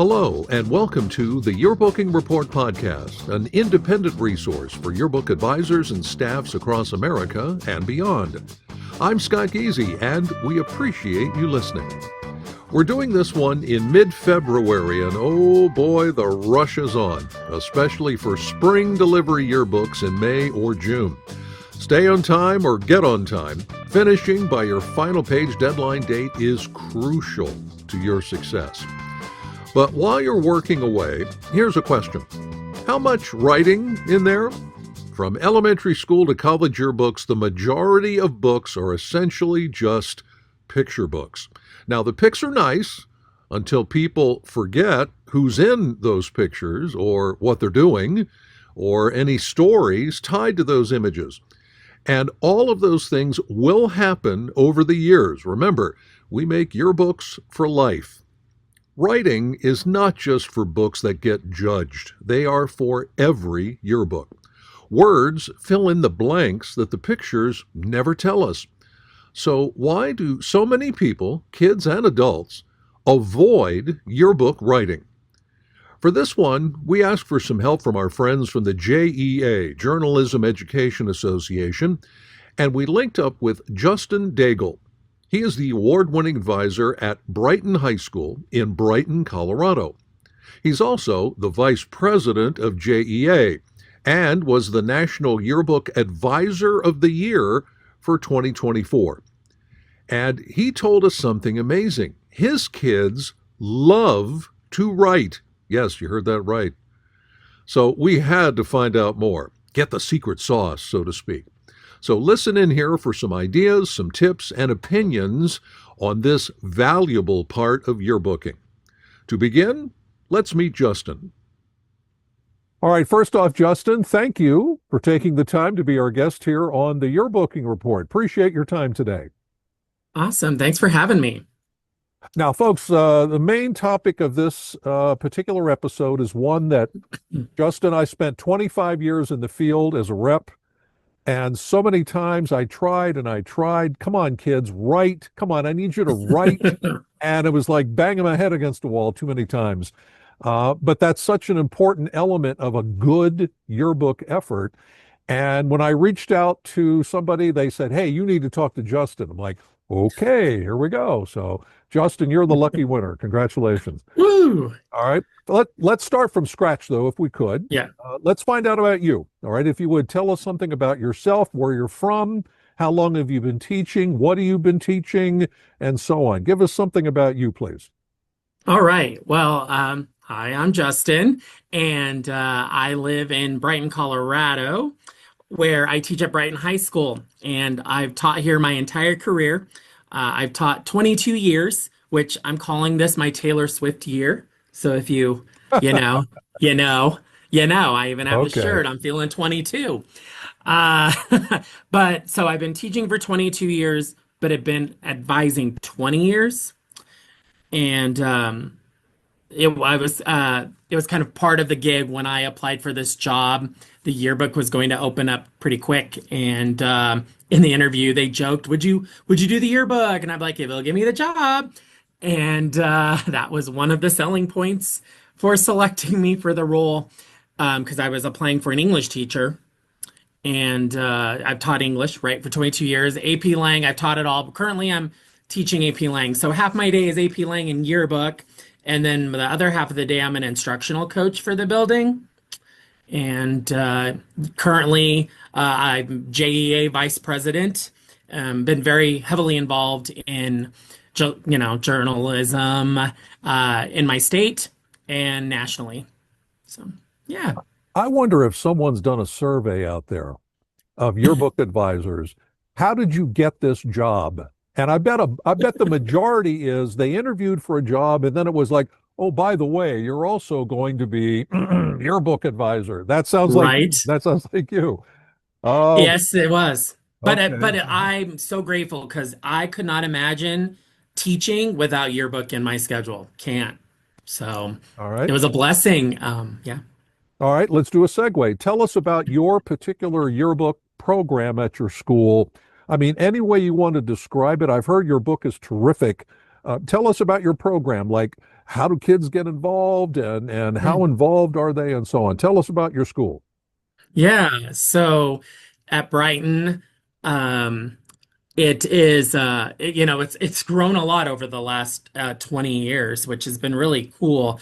Hello, and welcome to the Yearbooking Report podcast, an independent resource for yearbook advisors and staffs across America and beyond. I'm Scott Geezy, and we appreciate you listening. We're doing this one in mid-February, and oh boy, the rush is on, especially for spring delivery yearbooks in May or June. Stay on time or get on time. Finishing by your final page deadline date is crucial to your success. But while you're working away, here's a question. How much writing in there? From elementary school to college yearbooks, the majority of books are essentially just picture books. Now, the pics are nice until people forget who's in those pictures or what they're doing or any stories tied to those images. And all of those things will happen over the years. Remember, we make yearbooks for life. Writing is not just for books that get judged. They are for every yearbook. Words fill in the blanks that the pictures never tell us. So why do so many people, kids and adults, avoid yearbook writing? For this one, we asked for some help from our friends from the JEA, Journalism Education Association, and we linked up with Justin Daigle. He is the award-winning advisor at Brighton High School in Brighton, Colorado. He's also the vice president of JEA and was the National Yearbook Adviser of the Year for 2024. And he told us something amazing. His kids love to write. Yes, you heard that right. So we had to find out more, get the secret sauce, so to speak. So listen in here for some ideas, some tips, and opinions on this valuable part of yearbooking. To begin, let's meet Justin. All right, first off, Justin, thank you for taking the time to be our guest here on the Yearbooking Report. Appreciate your time today. Awesome. Thanks for having me. Now, folks, the main topic of this particular episode is one that Justin and I spent 25 years in the field as a rep. And so many times I tried. Come on, kids, write. Come on, I need you to write. And it was like banging my head against the wall too many times. But that's such an important element of a good yearbook effort. And when I reached out to somebody, they said, hey, you need to talk to Justin. I'm like, okay, here we go. So, Justin, you're the lucky winner. Congratulations. Woo! All right. Let's start from scratch, though, if we could. Yeah. Let's find out about you. All right. If you would tell us something about yourself, where you're from, how long have you been teaching, what have you been teaching, and so on. Give us something about you, please. All right. Well, hi, I'm Justin, and I live in Brighton, Colorado, where I teach at Brighton High School, and I've taught here my entire career. I've taught 22 years, which I'm calling this my Taylor Swift year. So if you know, I even have the shirt. I'm feeling 22. But so I've been teaching for 22 years, but have been advising 20 years. And it was kind of part of the gig when I applied for this job. The yearbook was going to open up pretty quick, and in the interview they joked, "Would you do the yearbook?" And I'm like, "If it'll give me the job." And that was one of the selling points for selecting me for the role, because I was applying for an English teacher, and I've taught English, right, for 22 years. AP Lang, I've taught it all, but currently I'm teaching AP Lang. So half my day is AP Lang and yearbook, and then the other half of the day I'm an instructional coach for the building. And currently I'm JEA vice president. Been very heavily involved in journalism in my state and nationally. So yeah. I wonder if someone's done a survey out there of yearbook advisors. How did you get this job? And I bet the majority is they interviewed for a job and then it was like, oh, by the way, you're also going to be yearbook advisor. That sounds like you. Yes, it was. But Okay. but I'm so grateful because I could not imagine teaching without yearbook in my schedule. Can't. So All right. it was a blessing. Yeah. All right, let's do a segue. Tell us about your particular yearbook program at your school. I mean, any way you want to describe it. I've heard your book is terrific. Tell us about your program. Like, how do kids get involved and how Mm. involved are they and so on. Tell us about your school. Yeah, so at Brighton, um, it is it's grown a lot over the last 20 years, which has been really cool.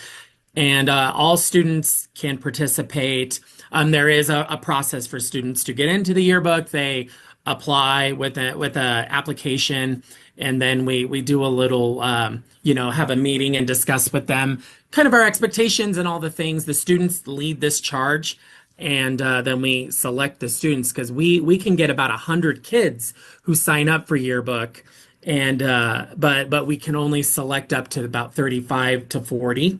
And all students can participate. There is a process for students to get into the yearbook. They apply with a application, and then we do a little have a meeting and discuss with them kind of our expectations and all the things. The students lead this charge, and then we select the students because we can get about 100 kids who sign up for yearbook, and but we can only select up to about 35 to 40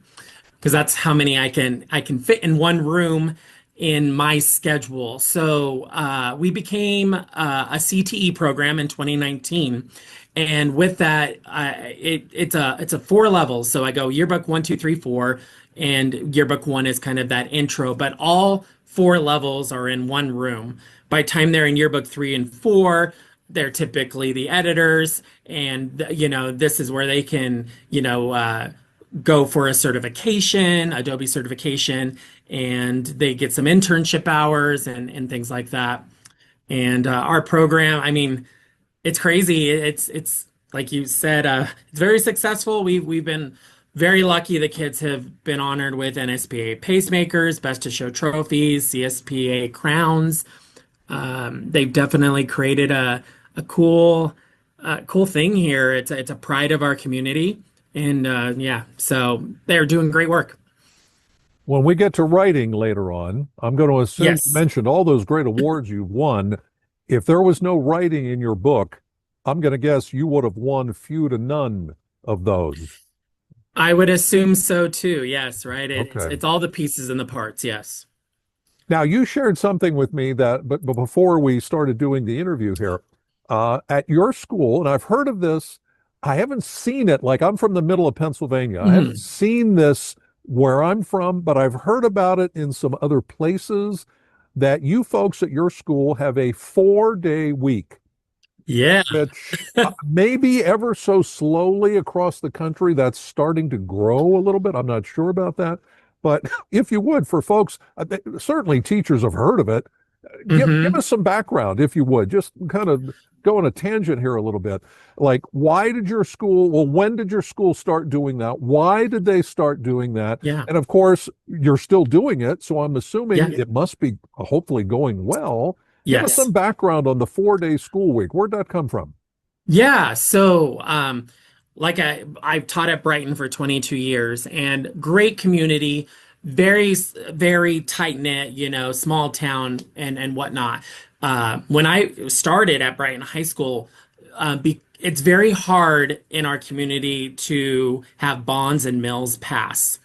because that's how many I can fit in one room in my schedule. So we became a CTE program in 2019, and with that, it's a four levels. So I go yearbook one, two, three, four, and yearbook one is kind of that intro, but all four levels are in one room. By the time they're in yearbook three and four, they're typically the editors, and this is where they can go for a certification, Adobe certification, and they get some internship hours and things like that. And our program, I mean, it's crazy. It's like you said, it's very successful. We've been very lucky. The kids have been honored with NSPA pacemakers, Best to Show trophies, CSPA crowns. They've definitely created a cool thing here. It's a pride of our community, and yeah, so they're doing great work. When we get to writing later on, I'm going to assume you Yes, mentioned all those great awards you've won. If there was no writing in your book, I'm going to guess you would have won few to none of those. I would assume so too. Yes, right. It's Okay. it's all the pieces and the parts. Yes. Now, you shared something with me but before we started doing the interview here, at your school, and I've heard of this, I haven't seen it. Like, I'm from the middle of Pennsylvania. I haven't Mhm. seen this where I'm from, but I've heard about it in some other places that you folks at your school have a 4-day week, Yeah. which maybe ever so slowly across the country, that's starting to grow a little bit. I'm not sure about that. But if you would, for folks, certainly teachers have heard of it. Give hmm us some background, if you would. Just kind of go on a tangent here a little bit. Like, why did your school, well, when did your school start doing that? Why did they start doing that? Yeah. And of course, you're still doing it. So I'm assuming Yeah. it must be hopefully going well. Give us Yes. some background on the 4-day school week. Where'd that come from? Yeah. So, like I've taught at Brighton for 22 years, and great community, very tight knit, small town and whatnot. When I started at Brighton High School, it's very hard in our community to have bonds and mills pass.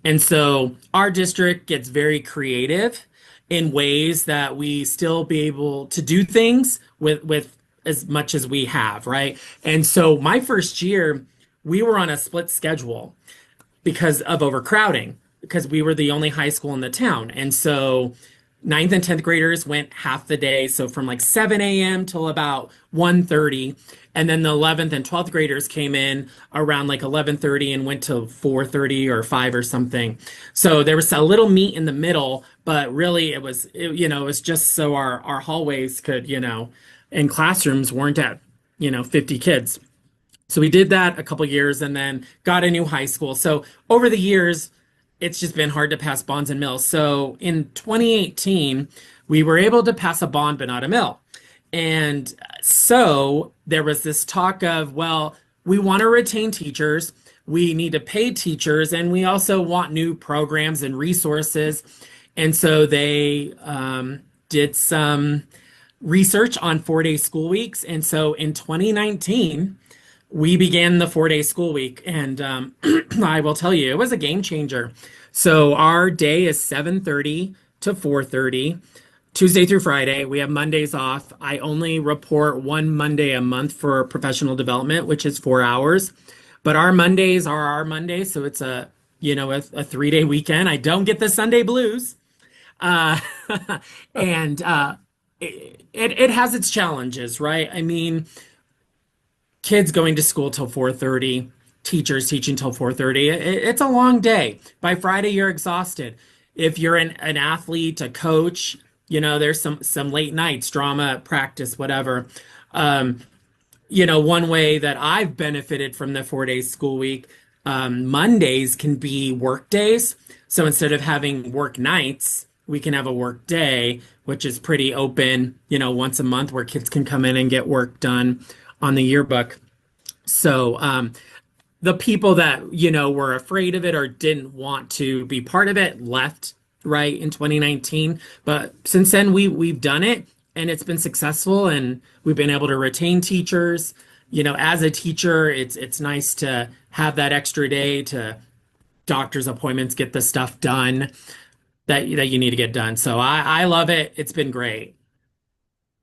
And so our district gets very creative in ways that we still be able to do things with as much as we have, right? And so my first year, we were on a split schedule because of overcrowding, because we were the only high school in the town. And so ninth and 10th graders went half the day, so from like 7 a.m. till about 1:30. And then the 11th and 12th graders came in around like 11:30 and went to 4:30 or 5 or something. So there was a little meat in the middle, but really it was just so our hallways could, and classrooms weren't at, 50 kids. So we did that a couple years and then got a new high school. So over the years, it's just been hard to pass bonds and mills. So in 2018, we were able to pass a bond but not a mill. And so there was this talk of, well, we want to retain teachers, we need to pay teachers, and we also want new programs and resources. And so they did some research on 4-day school weeks. And so in 2019, we began the 4-day school week, and I will tell you, it was a game changer. So our day is 7:30 to 4:30, Tuesday through Friday. We have Mondays off. I only report one Monday a month for professional development, which is 4 hours. But our Mondays are our Mondays, so it's a 3-day weekend. I don't get the Sunday blues. Uh, and it has its challenges, right? I mean, kids going to school till 4:30. teachers teaching till 4:30. It's a long day. By Friday, you're exhausted. If you're an athlete, a coach, there's some late nights, drama, practice, whatever. Um, one way that I've benefited from the 4 day school week, Mondays can be work days. So instead of having work nights, we can have a work day, which is pretty open, once a month where kids can come in and get work done on the yearbook. So the people that, were afraid of it or didn't want to be part of it left right in 2019. But since then we've done it and it's been successful and we've been able to retain teachers. As a teacher, it's nice to have that extra day to doctor's appointments, get the stuff done that you need to get done. So I love it. It's been great.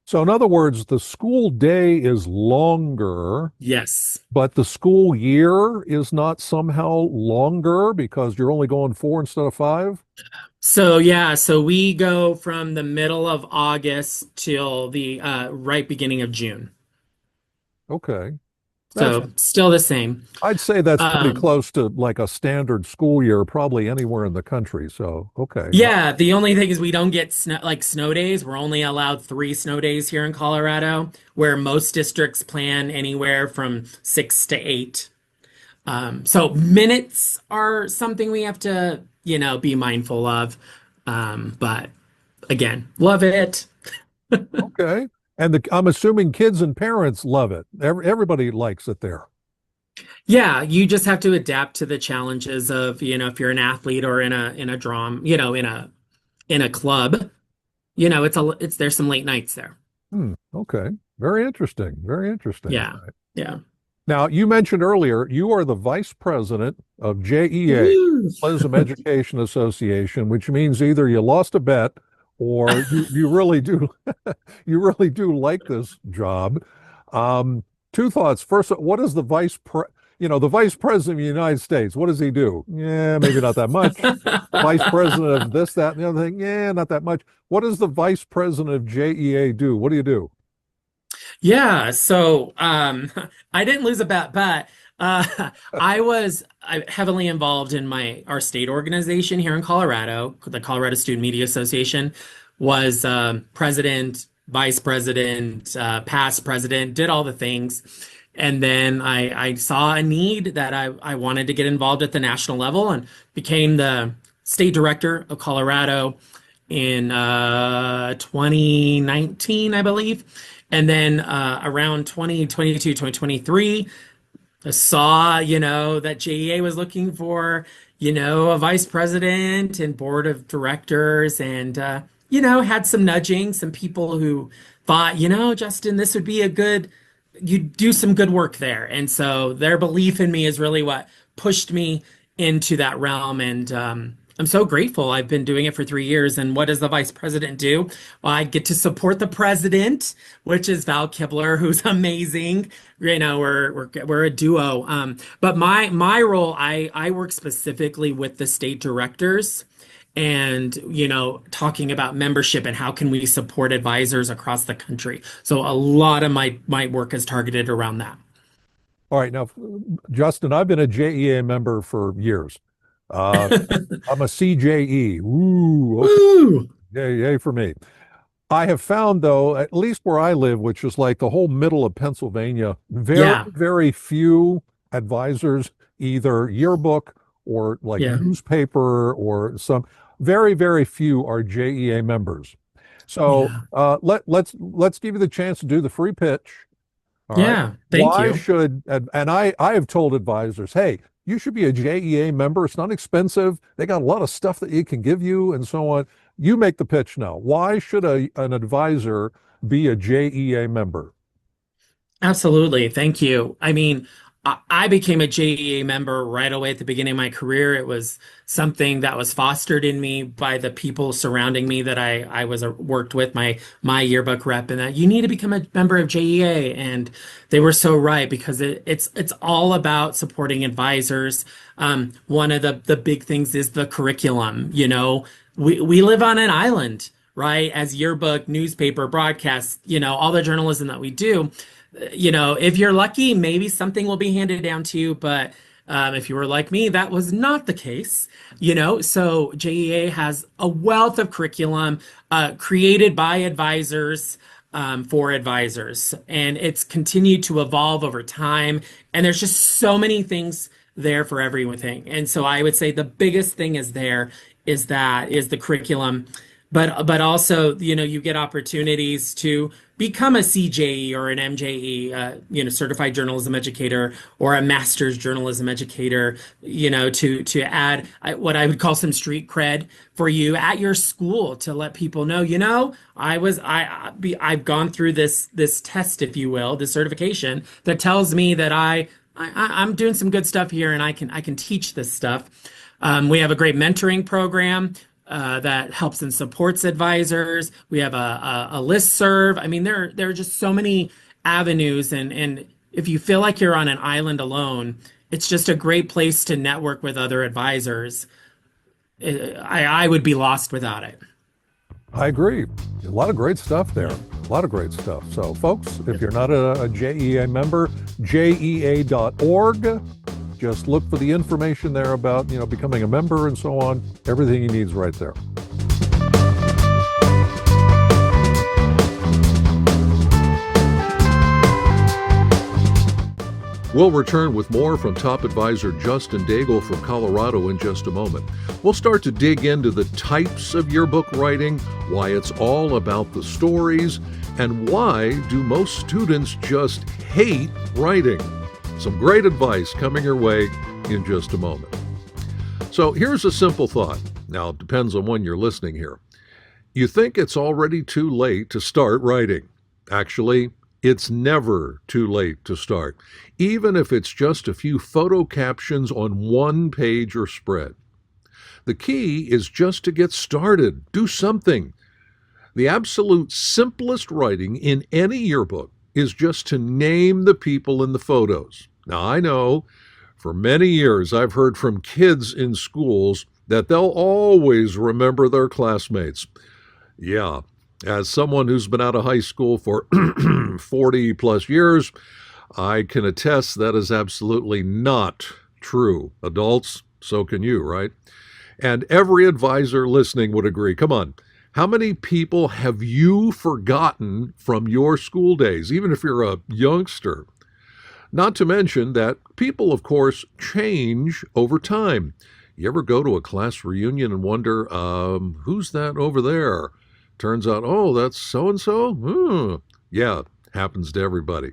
So, in other words, the school day is longer, Yes. but the school year is not somehow longer because you're only going 4 instead of 5? So yeah, so we go from the middle of August till the right beginning of June. Okay. That's, So still the same. I'd say that's pretty Um, close to like a standard school year, probably anywhere in the country. So, okay. yeah, the only thing is we don't get snow days. We're only allowed 3 snow days here in Colorado, where most districts plan anywhere from 6 to 8. So minutes are something we have to, be mindful of. But again, love it. Okay. And I'm assuming kids and parents love it. Everybody likes it there. Yeah, you just have to adapt to the challenges of, if you're an athlete or in a drum, in a club, there's some late nights there. Okay. Very interesting. Very interesting. Yeah. Yeah. Now, you mentioned earlier you are the vice president of JEA, Woo! Journalism Education Association, which means either you lost a bet or you really do you really do like this job. Two thoughts. First, what is the vice president of the United States? What does he do? Yeah, maybe not that much. Vice president of this, that, and the other thing. Yeah, not that much. What does the vice president of JEA do? What do you do? Yeah, so I didn't lose a bet, but I was heavily involved in our state organization here in Colorado, the Colorado Student Media Association, was president, vice president, past president, did all the things. And then I saw a need that I wanted to get involved at the national level and became the state director of Colorado in 2019, I believe. And then around 2022, 2023, I saw, that JEA was looking for, a vice president and board of directors and, had some nudging, some people who thought, Justin, this would be you do some good work there. And so their belief in me is really what pushed me into that realm. And I'm so grateful. I've been doing it for 3 years. And what does the vice president do? Well, I get to support the president, which is Val Kibler, who's amazing. We're a duo. But my role, I work specifically with the state directors and talking about membership and how can we support advisors across the country. So a lot of my work is targeted around that. All right, now, Justin, I've been a JEA member for years. Uh, I'm a CJE. Ooh, okay. Woo! Yay, yay for me. I have found, though, at least where I live, which is like the whole middle of Pennsylvania, very, Yeah, very few advisors, either yearbook or like yeah, newspaper or some, very, very few are JEA members. So yeah, let's give you the chance to do the free pitch. All right. yeah. Thank Why you. should, and I have told advisors, hey, you should be a JEA member. It's not expensive. They got a lot of stuff that it can give you and so on. You make the pitch now. Why should an advisor be a JEA member? Absolutely. Thank you. I mean, I became a JEA member right away at the beginning of my career. It was something that was fostered in me by the people surrounding me that I was worked with, my yearbook rep, and that you need to become a member of JEA. And they were so right because it's all about supporting advisors. One of the big things is the curriculum. We live on an island, right? As yearbook, newspaper, broadcast, all the journalism that we do. If you're lucky, maybe something will be handed down to you, but If you were like me, that was not the case, you know. So JEA has a wealth of curriculum created by advisors for advisors, and it's continued to evolve over time. And there's just so many things there for everything. And so I would say the biggest thing is the curriculum, but also, you know, you get opportunities to become a CJE or an MJE, you know, certified journalism educator, or a master's journalism educator, you know, to add what I would call some street cred for you at your school, to let people know, you know, I've gone through this test, if you will, this certification that tells me that I'm doing some good stuff here, and I can teach this stuff. We have a great mentoring program that helps and supports advisors. We have a listserv. I mean, there are just so many avenues, and if you feel like you're on an island alone, it's just a great place to network with other advisors. I would be lost without it. I agree. A lot of great stuff there. A lot of great stuff. So, folks, if you're not a JEA member, jea.org. Just look for the information there about, you know, becoming a member and so on. Everything you need is right there. We'll return with more from top advisor Justin Daigle from Colorado in just a moment. We'll start to dig into the types of yearbook writing, why it's all about the stories, and why do most students just hate writing. Some great advice coming your way in just a moment. So here's a simple thought. Now, it depends on when you're listening here. You think it's already too late to start writing. Actually, it's never too late to start, even if it's just a few photo captions on one page or spread. The key is just to get started. Do something. The absolute simplest writing in any yearbook is just to name the people in the photos. Now, I know for many years I've heard from kids in schools that they'll always remember their classmates. Yeah, as someone who's been out of high school for 40 plus years, I can attest that is absolutely not true. Adults, so can you, right? And every advisor listening would agree. Come on, how many people have you forgotten from your school days, even if you're a youngster? Not to mention that people, of course, change over time. You ever go to a class reunion and wonder, who's that over there? Turns out, oh, that's so-and-so? Yeah, happens to everybody.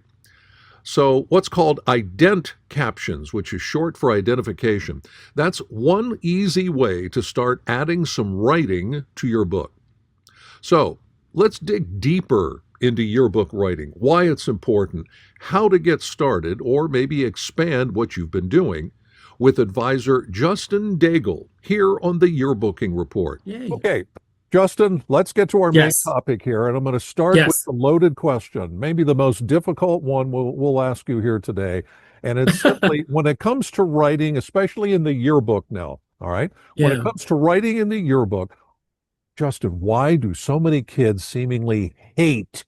So what's called ident captions, which is short for identification, that's one easy way to start adding some writing to your book. So let's dig deeper into yearbook writing, why it's important, how to get started, or maybe expand what you've been doing with advisor Justin Daigle here on the Yearbooking Report. Yay. Okay, Justin, let's get to our main Yes. topic here, and I'm going to start with Yes. the loaded question, maybe the most difficult one we'll ask you here today. And it's simply, when it comes to writing, especially in the yearbook now, all right? When it Yeah. comes to writing in the yearbook, Justin, why do so many kids seemingly hate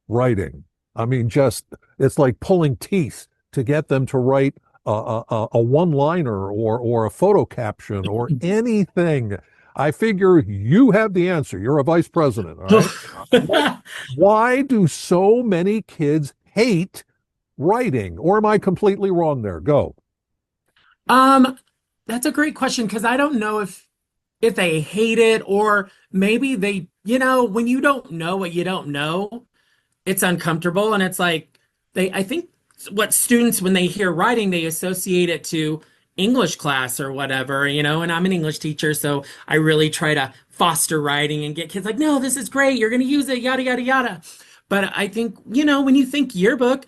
writing? I mean, just it's like pulling teeth to get them to write a one-liner or a photo caption or anything. I figure you have the answer. You're a vice president, all right? Why do so many kids hate writing? Or am I completely wrong there? Go. Um, that's a great question, because I don't know if they hate it, or maybe they, you know, when you don't know what you don't know, it's uncomfortable. And it's like I think what students, when they hear writing, they associate it to English class or whatever, you know, and I'm an English teacher, so I really try to foster writing and get kids like, no, this is great, you're going to use it, yada, yada, yada. But I think, you know, when you think yearbook,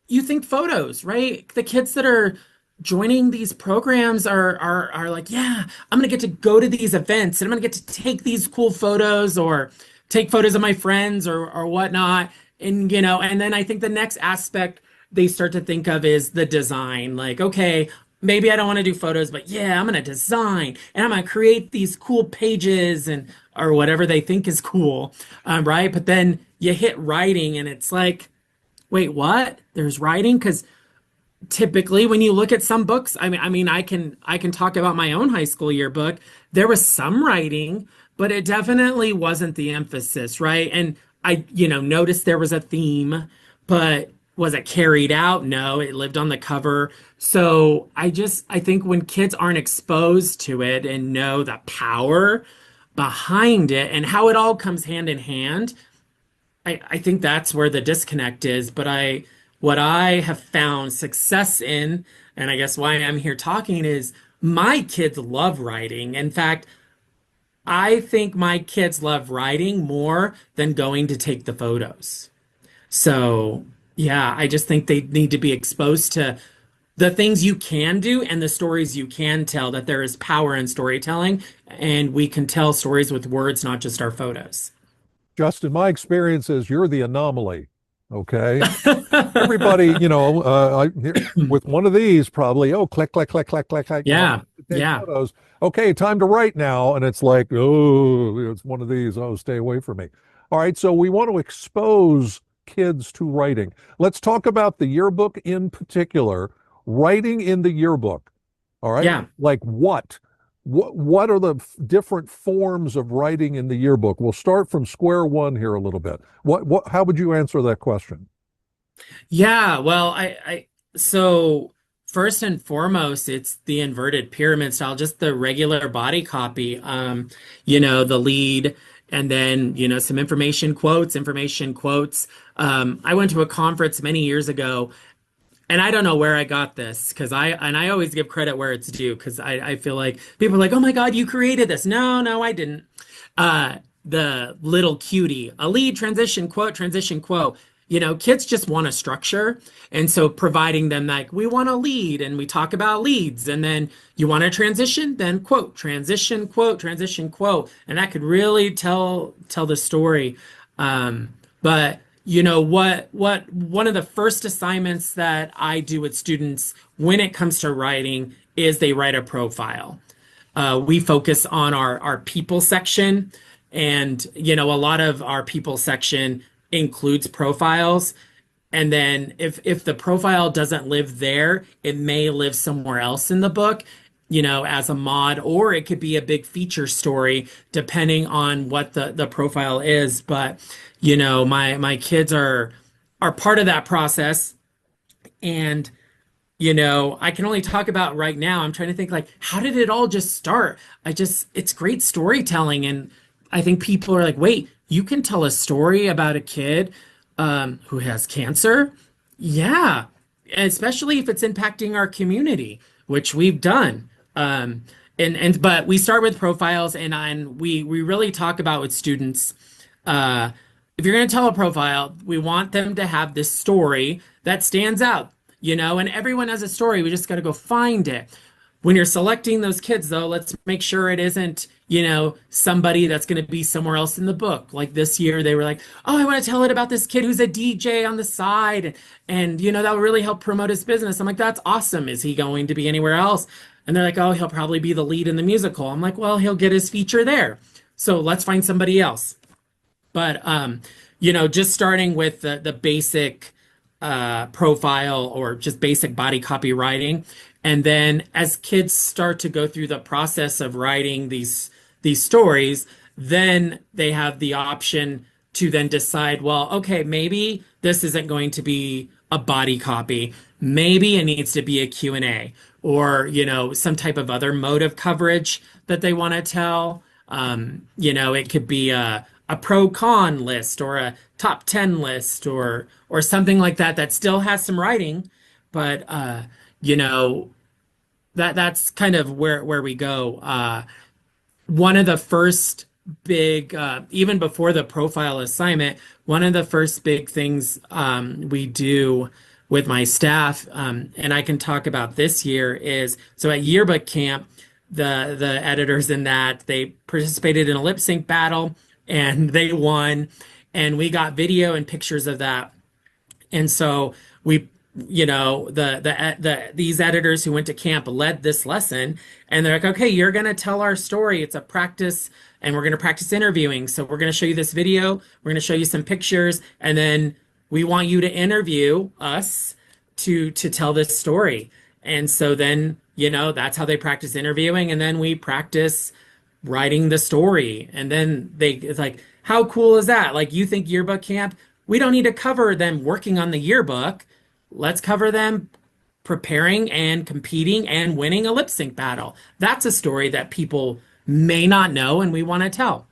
you think photos, right? The kids that are joining these programs are like, yeah, I'm gonna get to go to these events, and I'm gonna get to take these cool photos, or take photos of my friends, or whatnot. And you know, and then I think the next aspect they start to think of is the design. Like, okay, maybe I don't want to do photos, but yeah, I'm gonna design, and I'm gonna create these cool pages, and or whatever they think is cool, right? But then you hit writing, and it's like, wait, what? There's writing? Because typically when you look at some books, I mean I can talk about my own high school yearbook. There was some writing, but it definitely wasn't the emphasis, right? And I, noticed there was a theme, but was it carried out? No, it lived on the cover. So I think when kids aren't exposed to it and know the power behind it and how it all comes hand in hand, I think that's where the disconnect is. But what I have found success in, and I guess why I'm here talking, is my kids love writing. In fact, I think my kids love writing more than going to take the photos. So, yeah, I just think they need to be exposed to the things you can do and the stories you can tell, that there is power in storytelling, and we can tell stories with words, not just our photos. Justin, my experience is you're the anomaly. Okay. Everybody, with one of these probably, oh, click, click, click, click, click, click, Yeah, take yeah. photos. Okay, time to write now. And it's like, oh, it's one of these. Oh, stay away from me. All right. So we want to expose kids to writing. Let's talk about the yearbook in particular, writing in the yearbook. All right. Yeah. Like what? What are the different forms of writing in the yearbook? We'll start from square one here a little bit. How would you answer that question? Yeah, well, so first and foremost, it's the inverted pyramid style, just the regular body copy. The lead, and then, some information quotes. I went to a conference many years ago, and I don't know where I got this, because I always give credit where it's due, because I feel like people are like, oh my God, you created this. No, no, I didn't. The little cutie, a lead, transition quote. Kids just want a structure. And so providing them, like, we want a lead and we talk about leads. And then you want a transition, then quote, transition, quote. And that could really tell the story. But one of the first assignments that I do with students when it comes to writing is they write a profile. We focus on our people section, and a lot of our people section includes profiles. And then if the profile doesn't live there, it may live somewhere else in the book, as a mod, or it could be a big feature story depending on what the profile is. But my kids are part of that process. And I can only talk about right now. I'm trying to think, like, how did it all just start? It's great storytelling. And I think people are like, wait, you can tell a story about a kid who has cancer? Yeah. Especially if it's impacting our community, which we've done. But we start with profiles, and we really talk about with students. If you're going to tell a profile, we want them to have this story that stands out, and everyone has a story. We just got to go find it. When you're selecting those kids, though, let's make sure it isn't, somebody that's going to be somewhere else in the book. Like this year, they were like, oh, I want to tell it about this kid who's a DJ on the side. And, that will really help promote his business. I'm like, that's awesome. Is he going to be anywhere else? And they're like, oh, he'll probably be the lead in the musical. I'm like, well, he'll get his feature there. So let's find somebody else. But just starting with the basic profile, or just basic body copywriting, and then as kids start to go through the process of writing these stories, then they have the option to then decide, well, okay, maybe this isn't going to be a body copy. Maybe it needs to be a Q&A, or some type of other mode of coverage that they want to tell. It could be a pro con list, or a top 10 list, or something like that still has some writing, but that's kind of where we go. One of the first big, even before the profile assignment, one of the first big things we do with my staff, and I can talk about this year, is so at yearbook camp, the editors in that, they participated in a lip sync battle and they won, and we got video and pictures of that. And so we, these editors who went to camp led this lesson, and they're like, okay, you're going to tell our story. It's a practice, and we're going to practice interviewing. So we're going to show you this video. We're going to show you some pictures, and then we want you to interview us to tell this story. And so then, that's how they practice interviewing, and then we practice writing the story. And then it's like, how cool is that? Like, you think yearbook camp? We don't need to cover them working on the yearbook. Let's cover them preparing and competing and winning a lip sync battle. That's a story that people may not know and we want to tell.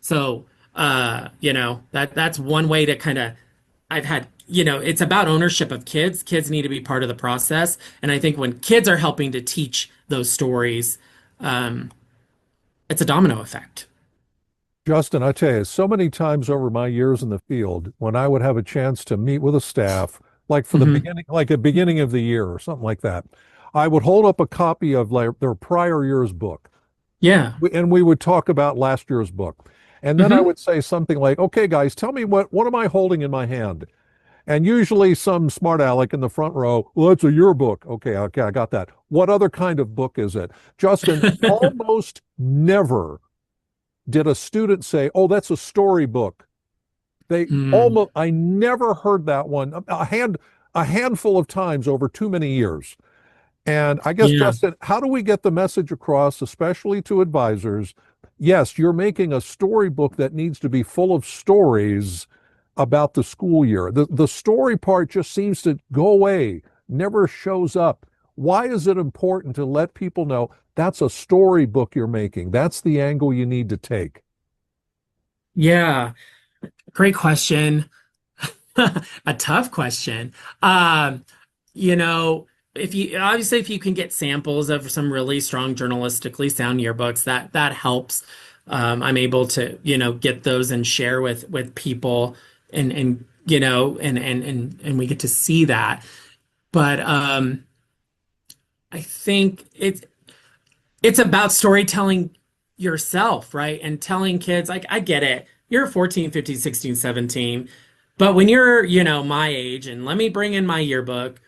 So, that's one way to kind of, I've had, it's about ownership of kids. Kids need to be part of the process. And I think when kids are helping to teach those stories, it's a domino effect. Justin, I tell you, so many times over my years in the field, when I would have a chance to meet with a staff, like for the beginning, like a beginning of the year or something like that, I would hold up a copy of like their prior year's book. Yeah. And we would talk about last year's book. And then I would say something like, okay, guys, tell me what am I holding in my hand? And usually some smart aleck in the front row, well, it's a yearbook. Okay, I got that. What other kind of book is it? Justin, almost never did a student say, oh, that's a storybook. I never heard that one, a handful of times over too many years. And I guess, Justin, how do we get the message across, especially to advisors? Yes, you're making a storybook that needs to be full of stories about the school year. The story part just seems to go away, never shows up. Why is it important to let people know that's a storybook you're making? That's the angle you need to take. Yeah, great question. A tough question. If you can get samples of some really strong journalistically sound yearbooks, that helps. I'm able to, get those and share with people, and we get to see that. But I think it's about storytelling yourself, right? And telling kids, like, I get it. You're 14, 15, 16, 17. But when you're, my age, and let me bring in my yearbook,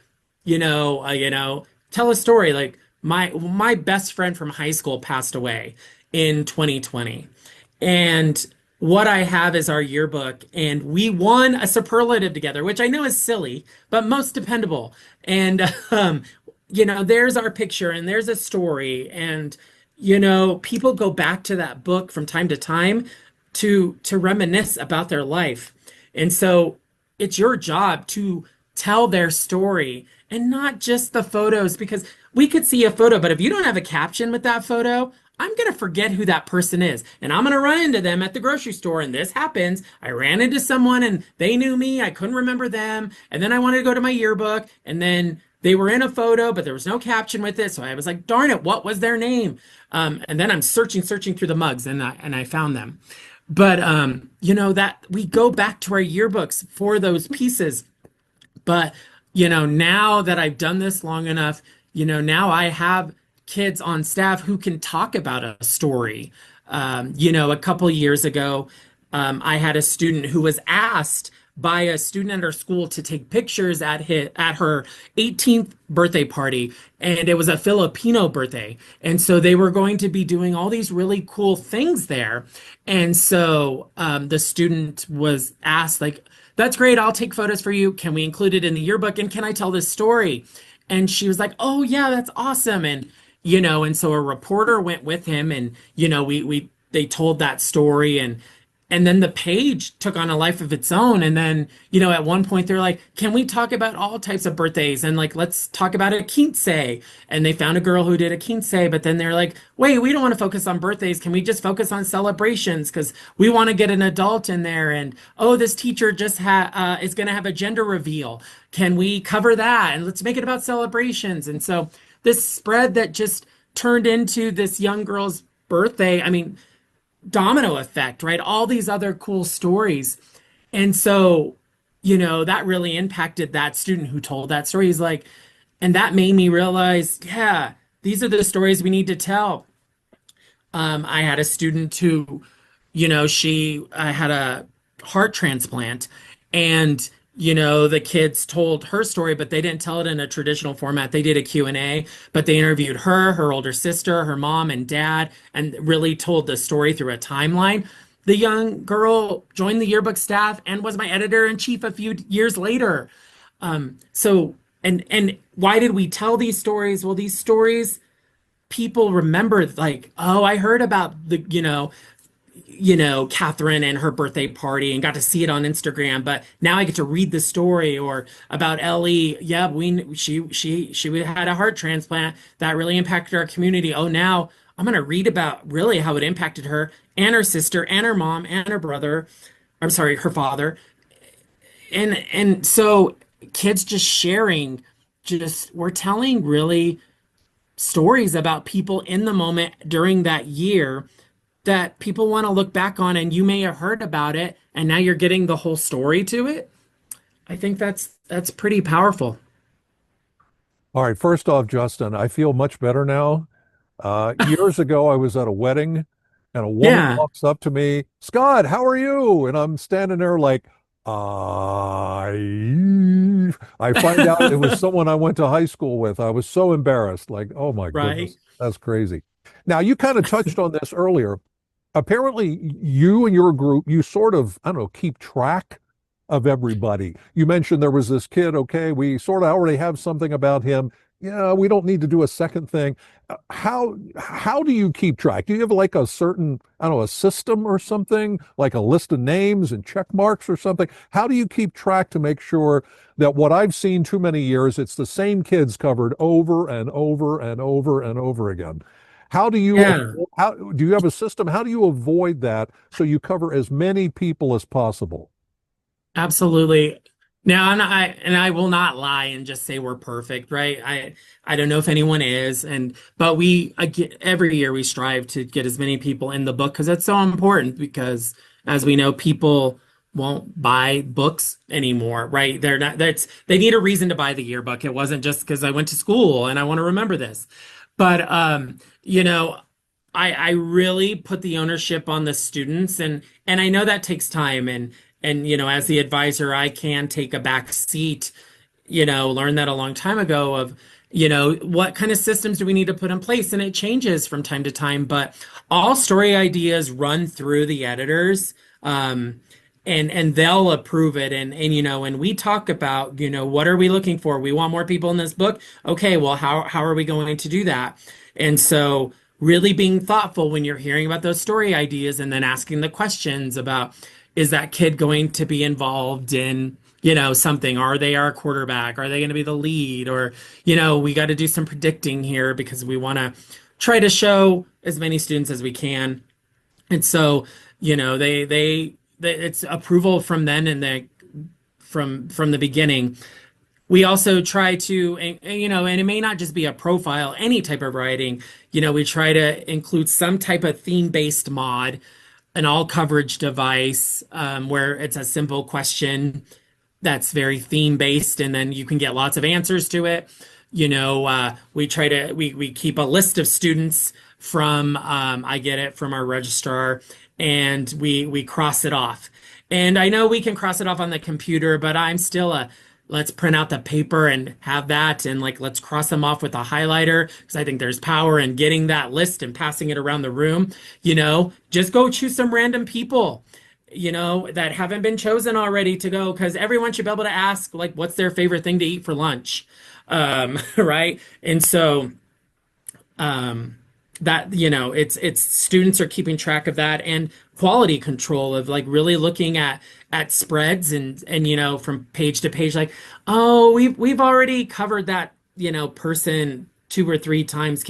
tell a story. Like, my best friend from high school passed away in 2020. And what I have is our yearbook, and we won a superlative together, which I know is silly, but most dependable. And there's our picture, and there's a story, and people go back to that book from time to time to reminisce about their life. And so it's your job to tell their story, and not just the photos, because we could see a photo, but if you don't have a caption with that photo, I'm going to forget who that person is. And I'm going to run into them at the grocery store. And this happens. I ran into someone and they knew me. I couldn't remember them. And then I wanted to go to my yearbook. And then they were in a photo, but there was no caption with it. So I was like, darn it, what was their name? And then I'm searching through the mugs, and I found them. But, that we go back to our yearbooks for those pieces. But, now that I've done this long enough, now I have kids on staff who can talk about a story. A couple years ago, I had a student who was asked by a student at our school to take pictures at her 18th birthday party, and it was a Filipino birthday. And so they were going to be doing all these really cool things there. And so the student was asked, like, that's great, I'll take photos for you. Can we include it in the yearbook? And can I tell this story? And she was like, oh yeah, that's awesome. And and so a reporter went with him, and they told that story, and then the page took on a life of its own. And then, at one point they're like, can we talk about all types of birthdays? And like, let's talk about a quince. And they found a girl who did a quince, but then they're like, wait, we don't want to focus on birthdays. Can we just focus on celebrations? Because we want to get an adult in there. And, oh, this teacher just is going to have a gender reveal. Can we cover that? And let's make it about celebrations. And so this spread that just turned into this young girl's birthday, I mean, domino effect, right? All these other cool stories. And so, that really impacted that student who told that story. He's like, and that made me realize, yeah, these are the stories we need to tell. I had a student who, she had a heart transplant, and the kids told her story, but they didn't tell it in a traditional format. They did a Q&A, but they interviewed her older sister, her mom and dad, and really told the story through a timeline. The young girl joined the yearbook staff and was my editor-in-chief a few years later. So And why did we tell these stories? Well, these stories people remember, like, oh, I heard about the, Catherine and her birthday party and got to see it on Instagram, but now I get to read the story. Or about Ellie. Yeah, she had a heart transplant that really impacted our community. Oh, now I'm gonna read about really how it impacted her and her sister and her mom and her brother. I'm sorry, her father. And so kids just sharing, just we're telling really stories about people in the moment during that year that people want to look back on, and you may have heard about it and now you're getting the whole story to it. I think that's pretty powerful. All right, first off, Justin, I feel much better now. Years ago, I was at a wedding and a woman Yeah, walks up to me, Scott, how are you? And I'm standing there like, I find out it was someone I went to high school with. I was so embarrassed. Like, oh my right. goodness, that's crazy. Now, you kind of touched on this earlier. Apparently, you and your group, you sort of, I don't know, keep track of everybody. You mentioned there was this kid, okay, we sort of already have something about him. Yeah, we don't need to do a second thing. How do you keep track? Do you have like a certain, I don't know, a system or something, like a list of names and check marks or something? How do you keep track to make sure that what I've seen too many years, it's the same kids covered over and over and over and over again? Yeah. How do you have a system? How do you avoid that so you cover as many people as possible? Absolutely. Now, and I will not lie and just say we're perfect, right? I don't know if anyone is, but every year we strive to get as many people in the book because that's so important. Because as we know, people won't buy books anymore, right? They need a reason to buy the yearbook. It wasn't just because I went to school and I want to remember this. But I really put the ownership on the students, and I know that takes time, and as the advisor I can take a back seat. Learned that a long time ago of what kind of systems do we need to put in place, and it changes from time to time, but all story ideas run through the editors, and they'll approve it, and we talk about what are we looking for. We want more people in this book. Okay, well, how are we going to do that? And so really being thoughtful when you're hearing about those story ideas, and then asking the questions about, is that kid going to be involved in something? Are they our quarterback? Are they going to be the lead? Or we got to do some predicting here because we want to try to show as many students as we can. And so they it's approval from then, and from the beginning. We also try to, and it may not just be a profile, any type of writing. We try to include some type of theme-based mod, an all coverage device, where it's a simple question that's very theme-based, and then you can get lots of answers to it. We keep a list of students from, I get it from our registrar, and we cross it off. And I know we can cross it off on the computer, but I'm still let's print out the paper and have that, and like let's cross them off with a highlighter, because I think there's power in getting that list and passing it around the room. Just go choose some random people that haven't been chosen already to go, because everyone should be able to ask, like, what's their favorite thing to eat for lunch. Right. And so that it's students are keeping track of that, and quality control of like really looking at spreads, and from page to page, like, oh, we've already covered that person 2 or 3 times.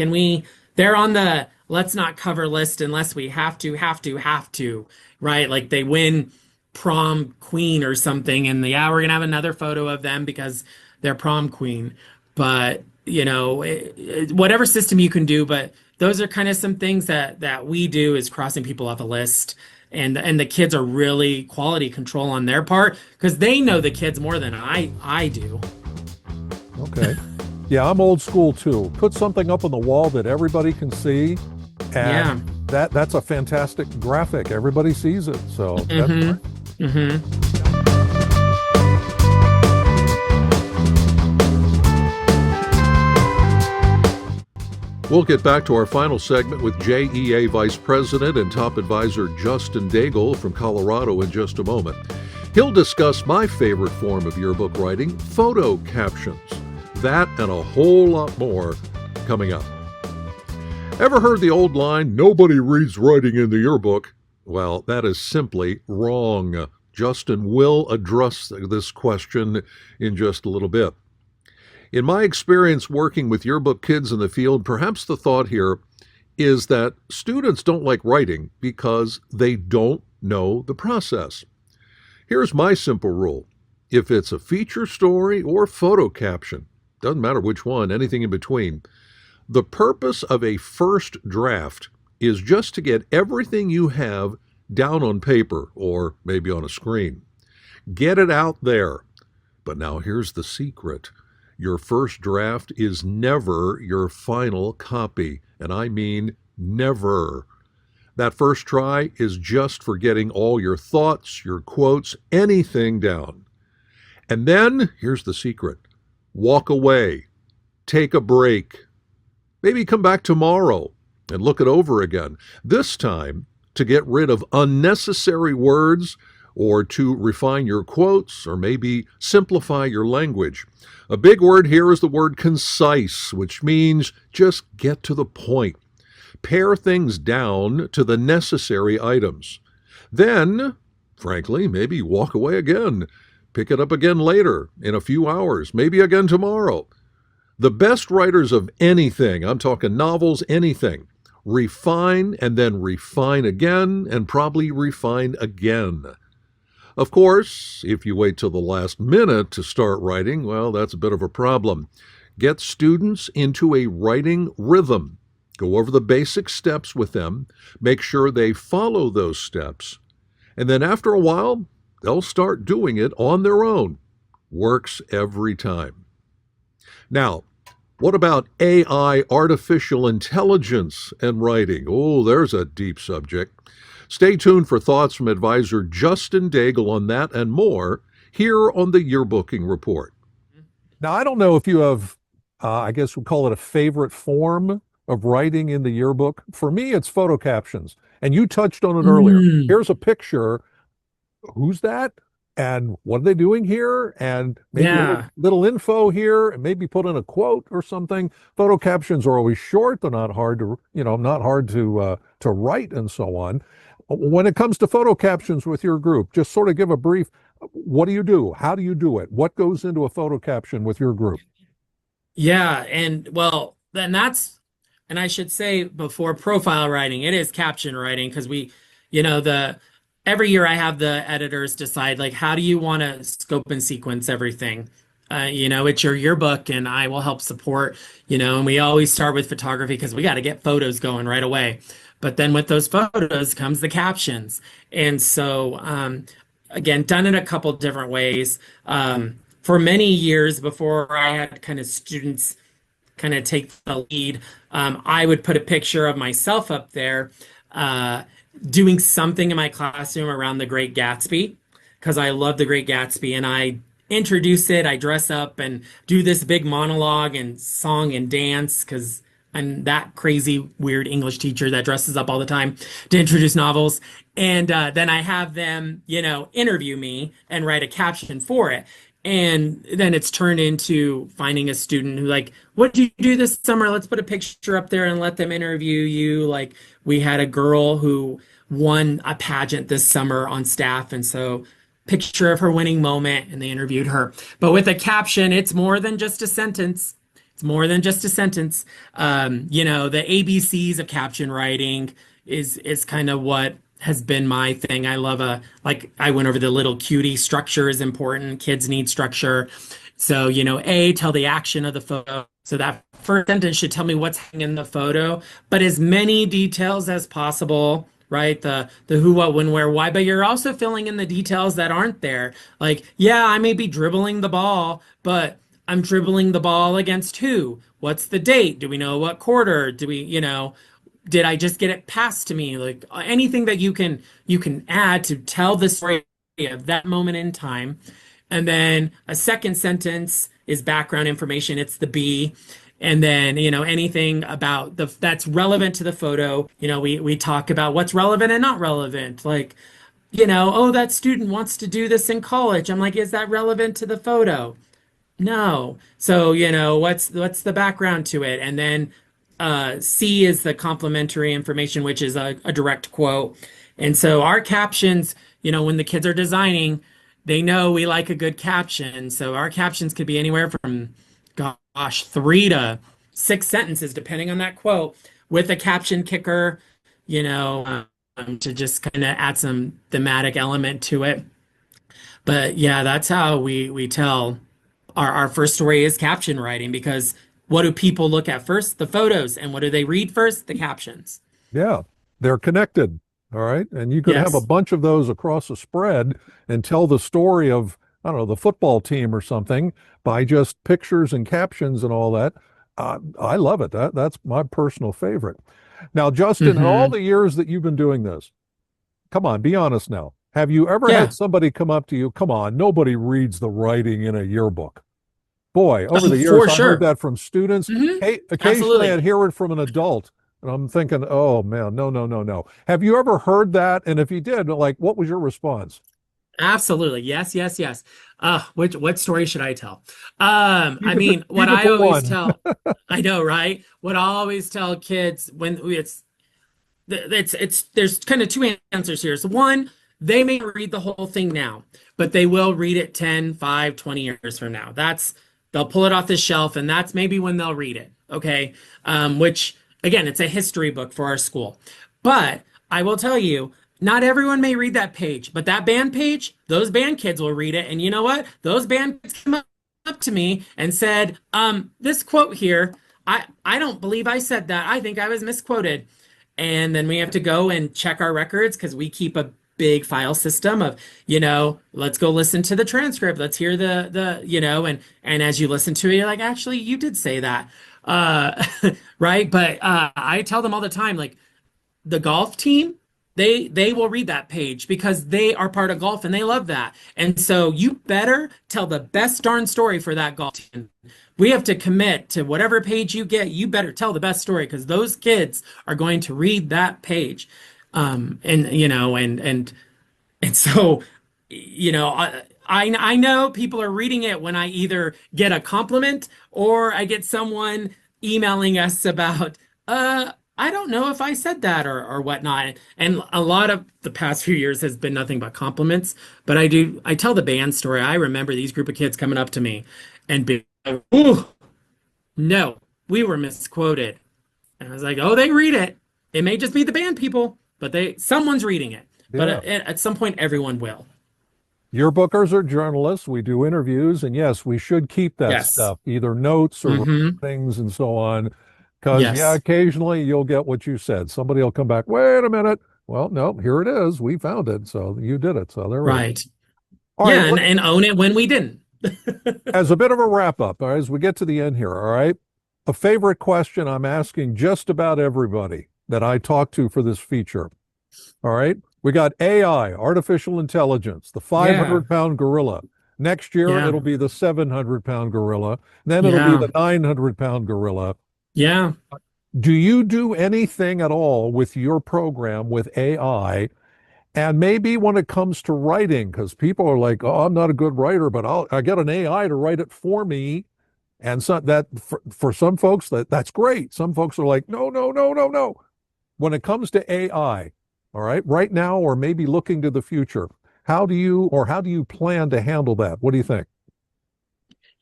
They're on the let's not cover list unless we have to, right? Like they win prom queen or something, and we're gonna have another photo of them because they're prom queen. But whatever system you can do, but those are kind of some things that we do, is crossing people off a list, and the kids are really quality control on their part because they know the kids more than I do. Okay. Yeah, I'm old school too. Put something up on the wall that everybody can see, Yeah. and that's a fantastic graphic. Everybody sees it. So that's great. Mm-hmm. We'll get back to our final segment with JEA Vice President and Top Advisor Justin Daigle from Colorado in just a moment. He'll discuss my favorite form of yearbook writing, photo captions. That and a whole lot more coming up. Ever heard the old line, nobody reads writing in the yearbook? Well, that is simply wrong. Justin will address this question in just a little bit. In my experience working with yearbook kids in the field, perhaps the thought here is that students don't like writing because they don't know the process. Here's my simple rule. If it's a feature story or photo caption, doesn't matter which one, anything in between, the purpose of a first draft is just to get everything you have down on paper or maybe on a screen. Get it out there. But now here's the secret. Your first draft is never your final copy, and I mean never. That first try is just for getting all your thoughts, your quotes, anything down. And then, here's the secret. Walk away. Take a break. Maybe come back tomorrow and look it over again. This time, to get rid of unnecessary words or to refine your quotes or maybe simplify your language. A big word here is the word concise, which means just get to the point. Pare things down to the necessary items. Then, frankly, maybe walk away again. Pick it up again later, in a few hours, maybe again tomorrow. The best writers of anything, I'm talking novels, anything, refine and then refine again and probably refine again. Of course, if you wait till the last minute to start writing, well, that's a bit of a problem. Get students into a writing rhythm. Go over the basic steps with them. Make sure they follow those steps. And then after a while, they'll start doing it on their own. Works every time. Now, what about AI, artificial intelligence, and writing? Oh, there's a deep subject. Stay tuned for thoughts from advisor Justin Daigle on that and more here on the Yearbooking Report. Now, I don't know if you have, I guess we'll call it a favorite form of writing in the yearbook. For me, it's photo captions. And you touched on it earlier. Here's a picture. Who's that? And what are they doing here? And maybe a little info here, and maybe put in a quote or something. Photo captions are always short. They're not hard to, not hard to write and so on. When it comes to photo captions with your group, just sort of give a brief. What do you do? How do you do it? What goes into a photo caption with your group? Yeah, and well, then and I should say before profile writing, it is caption writing because every year I have the editors decide like how do you want to scope and sequence everything. It's your yearbook and I will help support, and we always start with photography because we got to get photos going right away. But then with those photos comes the captions. And so, again, done it a couple different ways. For many years before I had kind of students kind of take the lead, I would put a picture of myself up there doing something in my classroom around The Great Gatsby because I love The Great Gatsby and I introduce it, I dress up and do this big monologue and song and dance because I'm that crazy, weird English teacher that dresses up all the time to introduce novels. And then I have them, interview me and write a caption for it. And then it's turned into finding a student who like, what did you do this summer? Let's put a picture up there and let them interview you. Like we had a girl who won a pageant this summer on staff. And so picture of her winning moment and they interviewed her. But with a caption, it's more than just a sentence. It's more than just a sentence. The ABCs of caption writing is kind of what has been my thing. I love I went over the little cutie structure is important. Kids need structure. So, tell the action of the photo. So that first sentence should tell me what's hanging in the photo, but as many details as possible, right? The who, what, when, where, why, but you're also filling in the details that aren't there. Like, yeah, I may be dribbling the ball, but I'm dribbling the ball against who? What's the date? Do we know what quarter? Do we, did I just get it passed to me? Like anything that you can add to tell the story of that moment in time. And then a second sentence is background information. It's the B. And then, anything about that's relevant to the photo. We talk about what's relevant and not relevant. Like, oh, that student wants to do this in college. I'm like, is that relevant to the photo? No. So, what's the background to it? And then C is the complementary information, which is a direct quote. And so our captions, when the kids are designing, they know we like a good caption. So our captions could be anywhere from, gosh, 3 to 6 sentences, depending on that quote, with a caption kicker, to just kind of add some thematic element to it. But yeah, that's how we tell our first story is caption writing because what do people look at first? The photos. And what do they read first? The captions. Yeah, they're connected. All right. And you could have a Yes. bunch of those across a spread and tell the story of, I don't know, the football team or something by just pictures and captions and all that. I love it. That's my personal favorite. Now, Justin, in all Hmm. the years that you've been doing this, come on, be honest now. Have you ever had Yeah. somebody come up to you? Come on, nobody reads the writing in a yearbook. Boy, over Oh, the years, for I heard sure. that from students. Hmm. Hey, occasionally I'd Absolutely. hear it from an adult, and I'm thinking, oh man, no, no, no, no. Have you ever heard that? And if you did, like, what was your response? Absolutely. Yes, yes, yes. Which what story should I tell? I Keep it to mean, what keep it I to always one. tell, I know, right? What I always tell kids when it's there's kind of two answers here. So one, they may read the whole thing now, but they will read it 10, 5, 20 years from now. They'll pull it off the shelf and that's maybe when they'll read it. Okay. Which again, it's a history book for our school. But I will tell you, not everyone may read that page, but that band page, those band kids will read it. And you know what? Those band kids come up to me and said, this quote here, I don't believe I said that. I think I was misquoted. And then we have to go and check our records because we keep a big file system of, let's go listen to the transcript. Let's hear and as you listen to it, you're like, actually, you did say that. Uh, right. But I tell them all the time, like the golf team, they will read that page because they are part of golf and they love that. And so you better tell the best darn story for that golf team. We have to commit to whatever page you get, you better tell the best story because those kids are going to read that page. And and so, I know people are reading it when I either get a compliment or I get someone emailing us about, I don't know if I said that or whatnot. And a lot of the past few years has been nothing but compliments. But I tell the band story. I remember these group of kids coming up to me and being like, ooh, no, we were misquoted. And I was like, oh, they read it. It may just be the band people, but someone's reading it. But Yeah. at some point, everyone will. Yearbookers are journalists. We do interviews, and yes, we should keep that Yes. stuff, either notes or Hmm. things and so on. Because, yeah, Yes. occasionally you'll get what you said. Somebody will come back, wait a minute. Well, no, here it is. We found it. So you did it. So there we go. Right. All right. Yeah, and own it when we didn't. As a bit of a wrap up, all right, as we get to the end here, all right, a favorite question I'm asking just about everybody that I talk to for this feature. All right. We got AI, artificial intelligence, the Yeah. 500-pound gorilla. Next year, Yeah. it'll be the 700-pound gorilla. Then it'll be Yeah. the 900-pound gorilla. Yeah. Do you do anything at all with your program with AI? And maybe when it comes to writing, because people are like, oh, I'm not a good writer, but I get an AI to write it for me. And so that for some folks, that's great. Some folks are like, no, no, no, no, no. When it comes to AI, all right, right now, or maybe looking to the future, how do you plan to handle that? What do you think?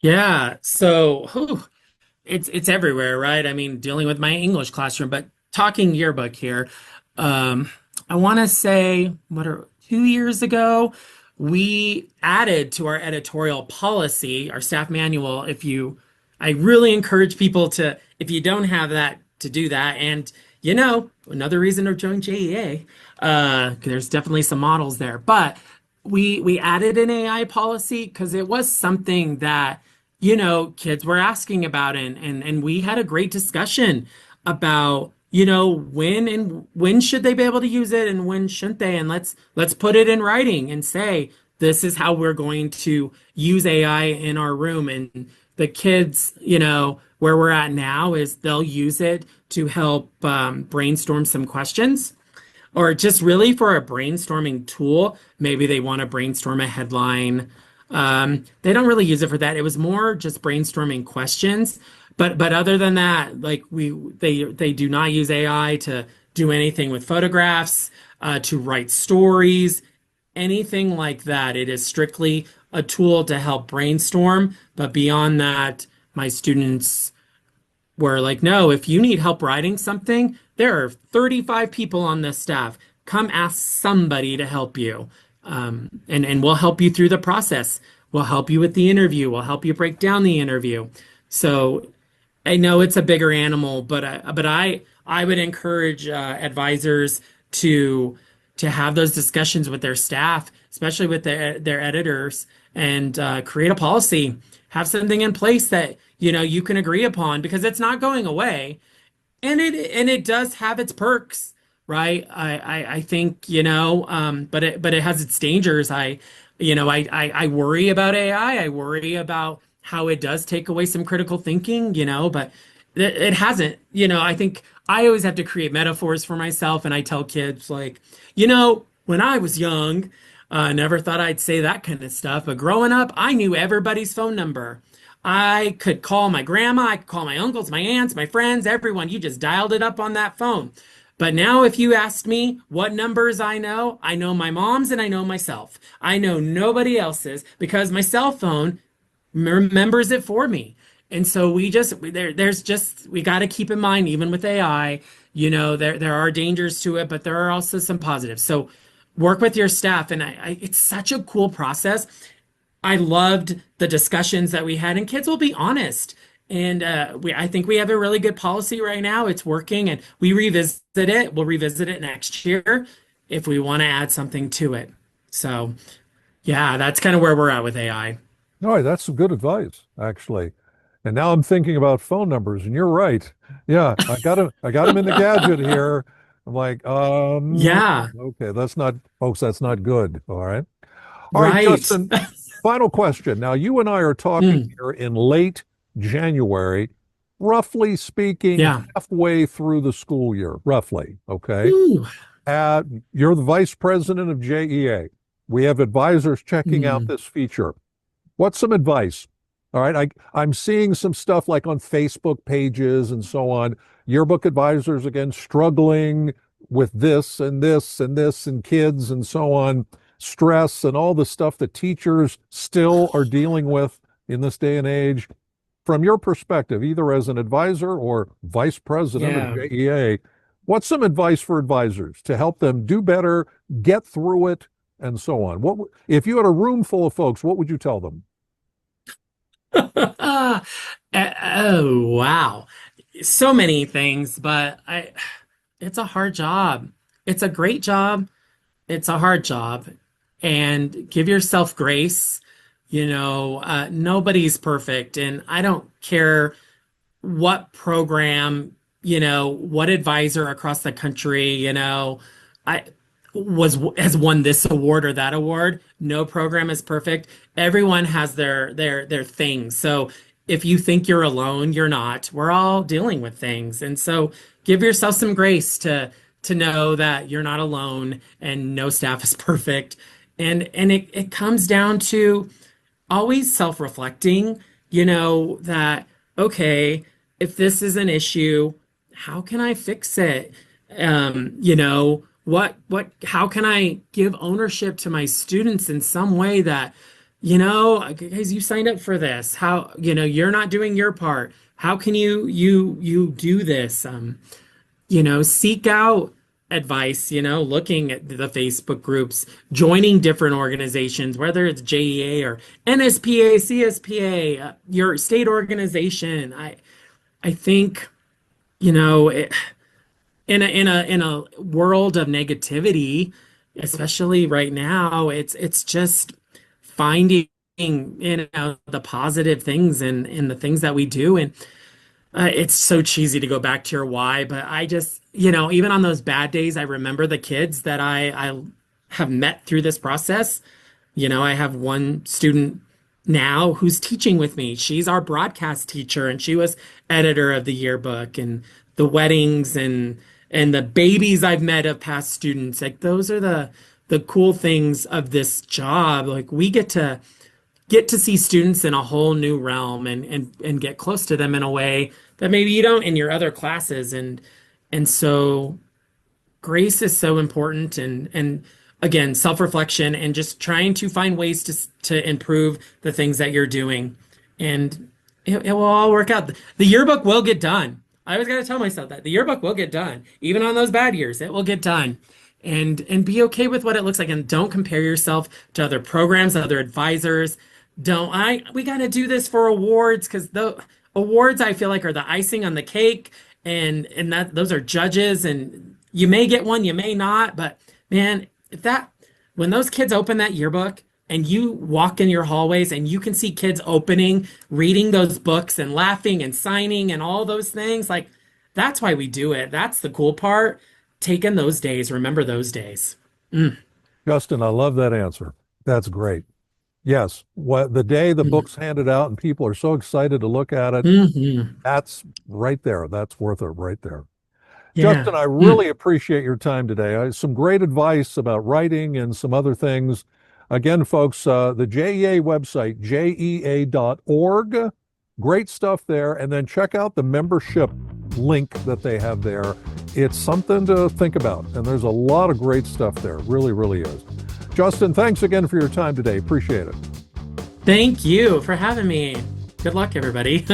Yeah. So, whew, it's everywhere, right? I mean, dealing with my English classroom, but talking yearbook here. Um, I want to say, 2 years ago, we added to our editorial policy, our staff manual. I really encourage people to, if you don't have that, to do that. And another reason to join JEA, there's definitely some models there, but we added an AI policy because it was something that kids were asking about and we had a great discussion about when should they be able to use it and when shouldn't they, and let's put it in writing and say this is how we're going to use AI in our room. And the kids, where we're at now is they'll use it to help brainstorm some questions or just really for a brainstorming tool. Maybe they want to brainstorm a headline. They don't really use it for that. It was more just brainstorming questions. But other than that, like they do not use AI to do anything with photographs, to write stories, anything like that. It is strictly a tool to help brainstorm. But beyond that, my students were like, no, if you need help writing something, there are 35 people on this staff. Come ask somebody to help you. And we'll help you through the process. We'll help you with the interview. We'll help you break down the interview. So I know it's a bigger animal, but I would encourage advisors to have those discussions with their staff, especially with their editors, and create a policy. Have something in place that you can agree upon because it's not going away, and it does have its perks, right? I think but it has its dangers. I worry about AI. I worry about how it does take away some critical thinking, but it hasn't. I think I always have to create metaphors for myself, and I tell kids like, when I was young, never thought I'd say that kind of stuff, but growing up, I knew everybody's phone number. I could call my grandma, I could call my uncles, my aunts, my friends, everyone. You just dialed it up on that phone. But now, if you asked me what numbers I know my mom's and I know myself. I know nobody else's because my cell phone remembers it for me. And so we got to keep in mind, even with AI, there are dangers to it, but there are also some positives. So work with your staff, and it's such a cool process. I loved the discussions that we had, and kids will be honest. And I think we have a really good policy right now. It's working, and we revisit it. We'll revisit it next year if we want to add something to it. So, yeah, that's kind of where we're at with AI. All right, that's some good advice, actually. And now I'm thinking about phone numbers, and you're right. Yeah, I got him in the gadget here. I'm like, Yeah, okay, that's not, folks, that's not good. All right. All right, right. Justin, final question. Now, you and I are talking Mm, here in late January, roughly speaking, yeah. halfway through the school year, roughly. Okay. Ooh. Uh, you're the vice president of JEA. We have advisors checking out Mm, this feature. What's some advice? All right, I'm seeing some stuff like on Facebook pages and so on. Yearbook advisors again struggling with this and this and this and kids and so on, stress and all the stuff that teachers still are dealing with in this day and age. From your perspective, either as an advisor or vice president of yeah. JEA, what's some advice for advisors to help them do better, get through it, and so on? If you had a room full of folks, what would you tell them? Oh, wow. So many things, but it's a hard job. It's a great job. It's a hard job. And give yourself grace. Nobody's perfect. And I don't care what program, what advisor across the country, I has won this award or that award. No program is perfect. Everyone has their things. So if you think you're alone, you're not. We're all dealing with things. And so give yourself some grace to know that you're not alone and no staff is perfect. And it comes down to always self-reflecting, that, okay, if this is an issue, how can I fix it? How can I give ownership to my students in some way that, guys, you signed up for this. How, you're not doing your part. How can you do this? Seek out advice, looking at the Facebook groups, joining different organizations, whether it's JEA or NSPA, CSPA, your state organization. I think, it, in a world of negativity, especially right now, it's just finding, the positive things in the things that we do. And it's so cheesy to go back to your why, but I just, even on those bad days, I remember the kids that I have met through this process. I have one student now who's teaching with me. She's our broadcast teacher, and she was editor of the yearbook, and the weddings and the babies I've met of past students. Like those are the cool things of this job. Like we get to get to see students in a whole new realm and get close to them in a way that maybe you don't in your other classes. And so grace is so important, and again, self-reflection and just trying to find ways to improve the things that you're doing. And it will all work out. The yearbook will get done. I always got to tell myself that the yearbook will get done. Even on those bad years, it will get done. And be okay with what it looks like, and don't compare yourself to other programs, other advisors. We got to do this for awards, because the awards, I feel like, are the icing on the cake, and that those are judges, and you may get one, you may not, but man, when those kids open that yearbook and you walk in your hallways and you can see kids reading those books and laughing and signing and all those things, like, that's why we do it. That's the cool part. Take in those days, remember those days. Justin, I love that answer. That's great. Yes, the day the book's handed out and people are so excited to look at it, that's right there. That's worth it right there. Yeah. Justin, I really appreciate your time today. Some great advice about writing and some other things. Again, folks, the JEA website, jea.org, great stuff there. And then check out the membership link that they have there. It's something to think about. And there's a lot of great stuff there. It really, really is. Justin, thanks again for your time today. Appreciate it. Thank you for having me. Good luck, everybody.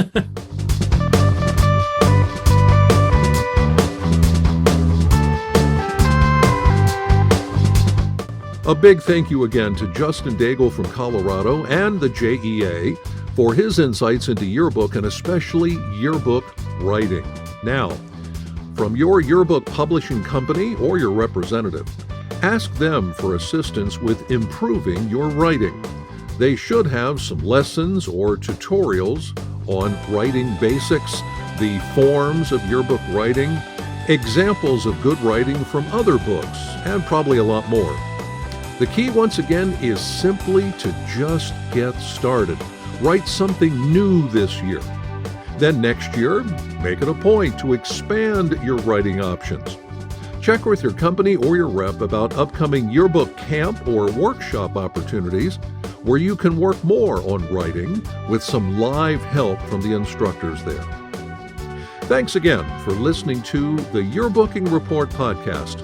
A big thank you again to Justin Daigle from Colorado and the JEA for his insights into yearbook and especially yearbook writing. Now, from your yearbook publishing company or your representative, ask them for assistance with improving your writing. They should have some lessons or tutorials on writing basics, the forms of yearbook writing, examples of good writing from other books, and probably a lot more. The key, once again, is simply to just get started. Write something new this year. Then next year, make it a point to expand your writing options. Check with your company or your rep about upcoming yearbook camp or workshop opportunities where you can work more on writing with some live help from the instructors there. Thanks again for listening to the Yearbooking Report podcast.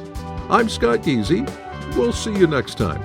I'm Scott Geezy. We'll see you next time.